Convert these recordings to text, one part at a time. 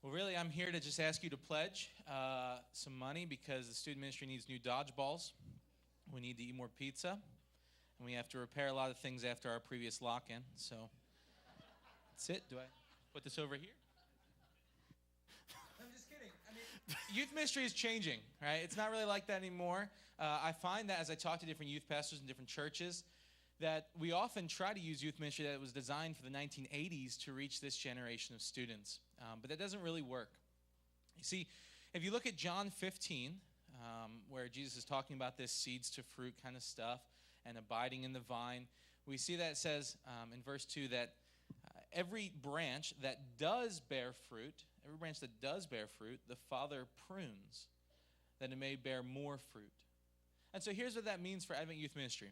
Well, really, I'm here to just ask you to pledge some money because the student ministry needs new dodgeballs. We need to eat more pizza, and we have to repair a lot of things after our previous lock-in. So that's it. Do I put this over here? I'm just kidding. I mean, youth ministry is changing, right? It's not really like that anymore. I find that as I talk to different youth pastors in different churches, that we often try to use youth ministry that was designed for the 1980s to reach this generation of students. But that doesn't really work. You see, if you look at John 15, where Jesus is talking about this seeds to fruit kind of stuff and abiding in the vine, we see that it says in verse 2 that every branch that does bear fruit, the Father prunes, that it may bear more fruit. And so here's what that means for Advent Youth Ministry.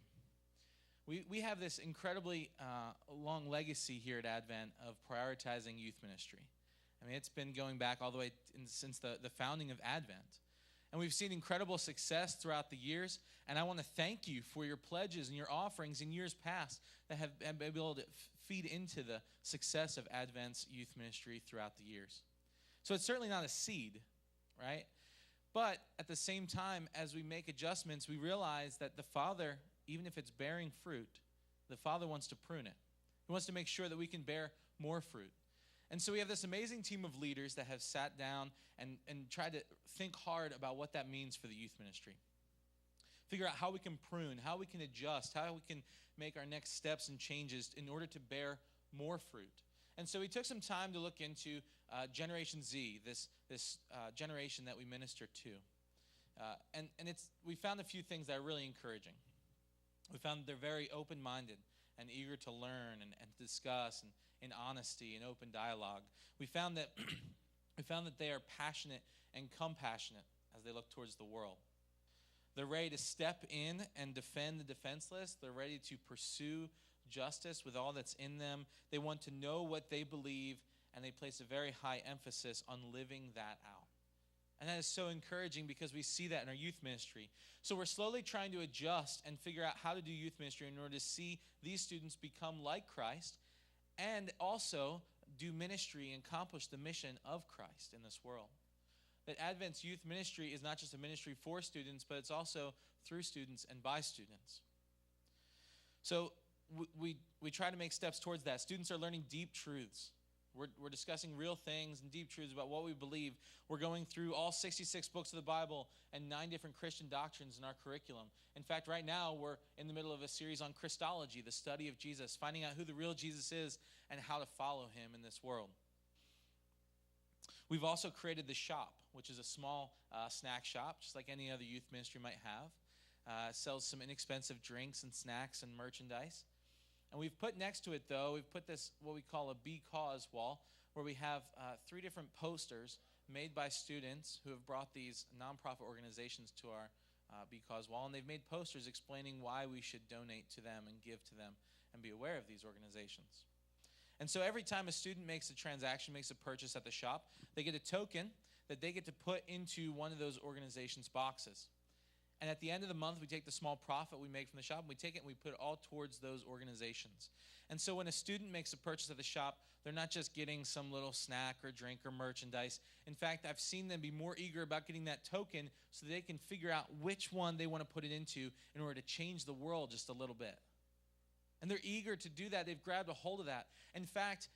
We have this incredibly long legacy here at Advent of prioritizing youth ministry. I mean, it's been going back all the way since the founding of Advent. And we've seen incredible success throughout the years. And I want to thank you for your pledges and your offerings in years past that have been able to feed into the success of Advent's youth ministry throughout the years. So it's certainly not a seed, right? But at the same time, as we make adjustments, we realize that the Father, even if it's bearing fruit, the Father wants to prune it. He wants to make sure that we can bear more fruit. And so we have this amazing team of leaders that have sat down and tried to think hard about what that means for the youth ministry. Figure out how we can prune, how we can adjust, how we can make our next steps and changes in order to bear more fruit. And so we took some time to look into Generation Z, this generation that we minister to. And we found a few things that are really encouraging. We found that they're very open-minded and eager to learn and discuss and in honesty and open dialogue. We found that they are passionate and compassionate as they look towards the world. They're ready to step in and defend the defenseless. They're ready to pursue justice with all that's in them. They want to know what they believe, and they place a very high emphasis on living that out. And that is so encouraging because we see that in our youth ministry. So we're slowly trying to adjust and figure out how to do youth ministry in order to see these students become like Christ and also do ministry and accomplish the mission of Christ in this world. That Advent's youth ministry is not just a ministry for students, but it's also through students and by students. So we try to make steps towards that. Students are learning deep truths. We're discussing real things and deep truths about what we believe. We're going through all 66 books of the Bible and 9 different Christian doctrines in our curriculum. In fact, right now, we're in the middle of a series on Christology, the study of Jesus, finding out who the real Jesus is and how to follow him in this world. We've also created the shop, which is a small snack shop, just like any other youth ministry might have. Sells some inexpensive drinks and snacks and merchandise. And we've put next to it, though, we've put this, what we call a Because wall, where we have 3 different posters made by students who have brought these nonprofit organizations to our Because wall. And they've made posters explaining why we should donate to them and give to them and be aware of these organizations. And so every time a student makes a transaction, makes a purchase at the shop, they get a token that they get to put into one of those organizations' boxes. And at the end of the month, we take the small profit we make from the shop, and we take it and we put it all towards those organizations. And so when a student makes a purchase at the shop, they're not just getting some little snack or drink or merchandise. In fact, I've seen them be more eager about getting that token so they can figure out which one they want to put it into in order to change the world just a little bit. And they're eager to do that. They've grabbed a hold of that. In fact,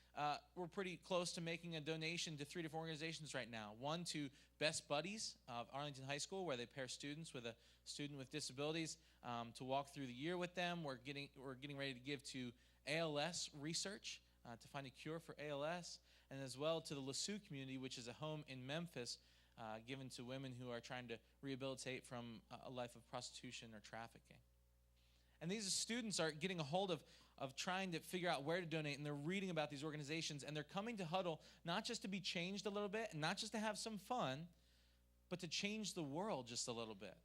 we're pretty close to making a donation to 3 different organizations right now. One to Best Buddies of Arlington High School, where they pair students with a student with disabilities to walk through the year with them. We're getting ready to give to ALS research to find a cure for ALS, and as well to the LeSue community, which is a home in Memphis given to women who are trying to rehabilitate from a life of prostitution or trafficking. And these students are getting a hold of trying to figure out where to donate, and they're reading about these organizations, and they're coming to Huddle not just to be changed a little bit, and not just to have some fun, but to change the world just a little bit.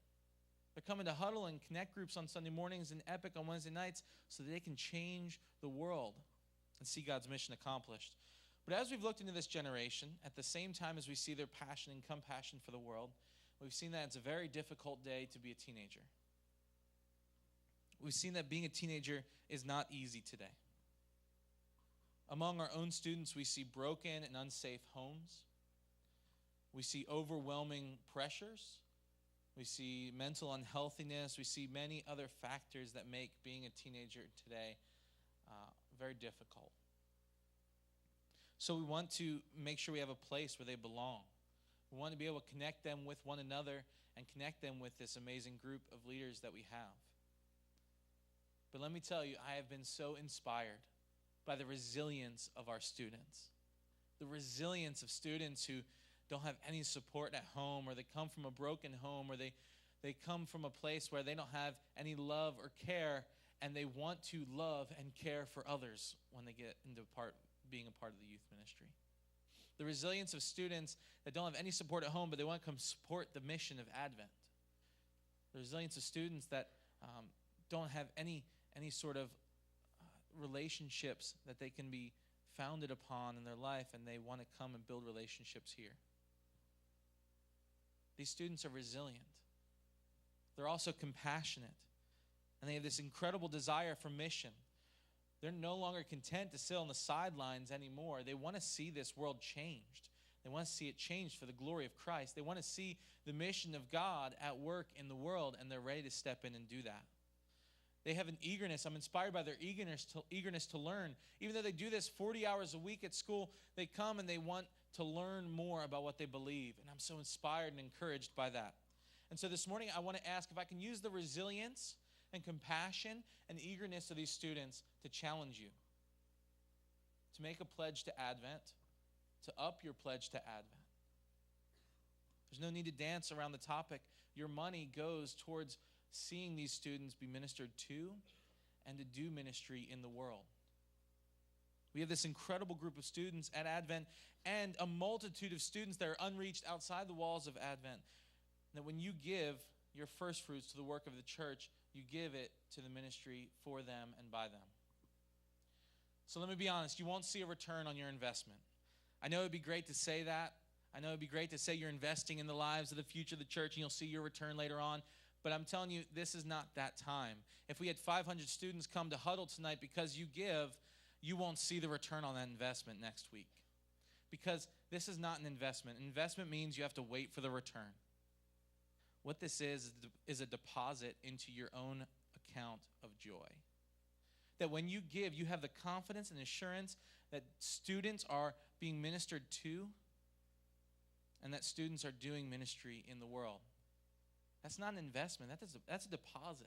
They're coming to Huddle and Connect groups on Sunday mornings and Epic on Wednesday nights so that they can change the world and see God's mission accomplished. But as we've looked into this generation, at the same time as we see their passion and compassion for the world, we've seen that it's a very difficult day to be a teenager. We've seen that being a teenager is not easy today. Among our own students, we see broken and unsafe homes. We see overwhelming pressures. We see mental unhealthiness. We see many other factors that make being a teenager today very difficult. So we want to make sure we have a place where they belong. We want to be able to connect them with one another and connect them with this amazing group of leaders that we have. But let me tell you, I have been so inspired by the resilience of our students. The resilience of students who don't have any support at home, or they come from a broken home, or they come from a place where they don't have any love or care, and they want to love and care for others when they get into being a part of the youth ministry. The resilience of students that don't have any support at home, but they want to come support the mission of Advent. The resilience of students that don't have any sort of relationships that they can be founded upon in their life, and they want to come and build relationships here. These students are resilient. They're also compassionate. And they have this incredible desire for mission. They're no longer content to sit on the sidelines anymore. They want to see this world changed. They want to see it changed for the glory of Christ. They want to see the mission of God at work in the world, and they're ready to step in and do that. They have an eagerness. I'm inspired by their eagerness to learn. Even though they do this 40 hours a week at school, they come and they want to learn more about what they believe. And I'm so inspired and encouraged by that. And so this morning I want to ask if I can use the resilience and compassion and eagerness of these students to challenge you. To make a pledge to Advent. To up your pledge to Advent. There's no need to dance around the topic. Your money goes towards seeing these students be ministered to and to do ministry in the world. We have this incredible group of students at Advent and a multitude of students that are unreached outside the walls of Advent. That when you give your first fruits to the work of the church, you give it to the ministry for them and by them. So let me be honest, you won't see a return on your investment. I know it'd be great to say that. I know it'd be great to say you're investing in the lives of the future of the church and you'll see your return later on. But I'm telling you, this is not that time. If we had 500 students come to huddle tonight because you give, you won't see the return on that investment next week. Because this is not an investment. Investment means you have to wait for the return. What this is a deposit into your own account of joy. That when you give, you have the confidence and assurance that students are being ministered to and that students are doing ministry in the world. That's not an investment. That's a deposit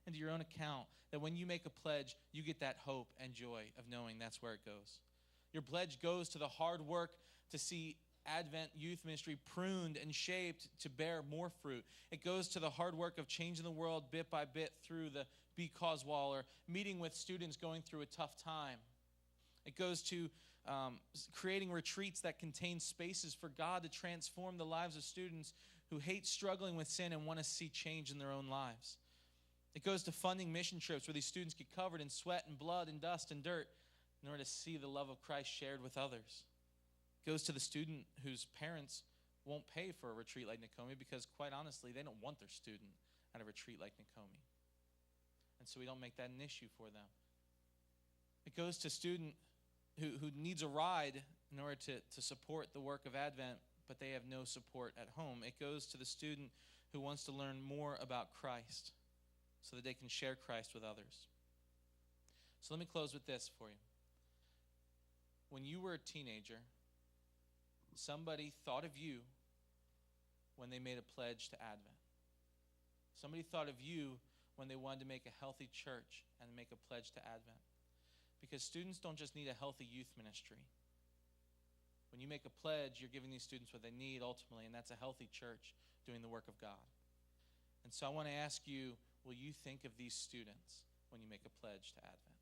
into your own account. That when you make a pledge, you get that hope and joy of knowing that's where it goes. Your pledge goes to the hard work to see Advent youth ministry pruned and shaped to bear more fruit. It goes to the hard work of changing the world bit by bit through the Because Wall or meeting with students going through a tough time. It goes to creating retreats that contain spaces for God to transform the lives of students who hate struggling with sin and want to see change in their own lives. It goes to funding mission trips where these students get covered in sweat and blood and dust and dirt in order to see the love of Christ shared with others. It goes to the student whose parents won't pay for a retreat like Nakomi because, quite honestly, they don't want their student at a retreat like Nakomi. And so we don't make that an issue for them. It goes to a student who needs a ride in order to support the work of Advent, but they have no support at home. It goes to the student who wants to learn more about Christ so that they can share Christ with others. So let me close with this for you. When you were a teenager, somebody thought of you when they made a pledge to Advent. Somebody thought of you when they wanted to make a healthy church and make a pledge to Advent. Because students don't just need a healthy youth ministry. When you make a pledge, you're giving these students what they need ultimately, and that's a healthy church doing the work of God. And so I want to ask you, will you think of these students when you make a pledge to Advent?